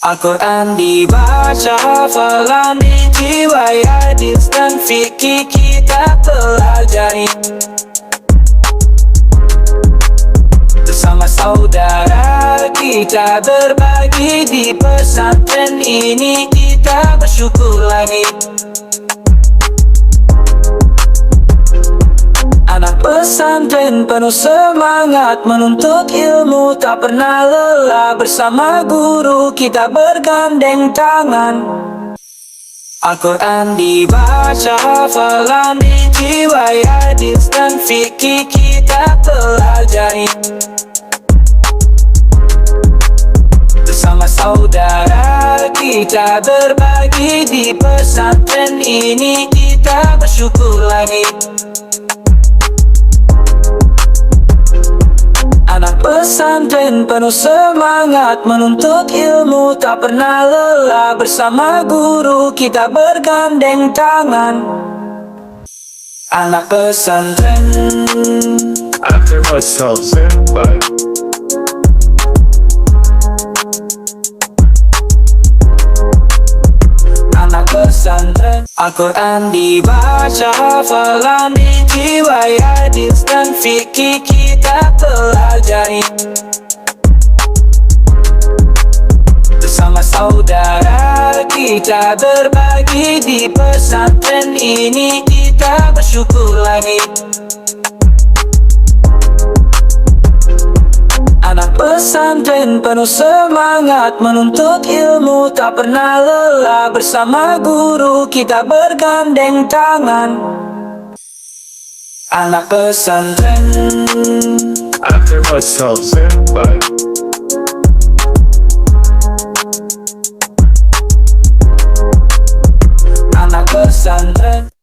Al-Quran dibaca, hafalan dijiwai, hadis dan fikih kita pelajari. Bersama saudara kita berbagi di pesantren ini, kita bersyukur lagi. Anak pesantren penuh semangat menuntut ilmu, tak pernah lelah. Bersama guru kita bergandeng tangan. Al-Quran dibaca, hafalan dijiwai, hadis dan fikih kita pelajari. Bersama saudara kita berbagi di pesantren ini, kita bersyukur lagi. Anak pesantren penuh semangat menuntut ilmu, tak pernah lelah. Bersama guru kita bergandeng tangan. Anak pesantren, After myself back. anak pesantren. Al-Quran dibaca, hafalan dijiwai, hadis dan fikih kita pelajari. Bersama saudara kita berbagi di pesantren ini, kita bersyukur lagi. Anak pesantren penuh semangat menuntut ilmu, tak pernah lelah. Bersama guru kita bergandeng tangan. Anak pesantren, After myself back. anak pesantren.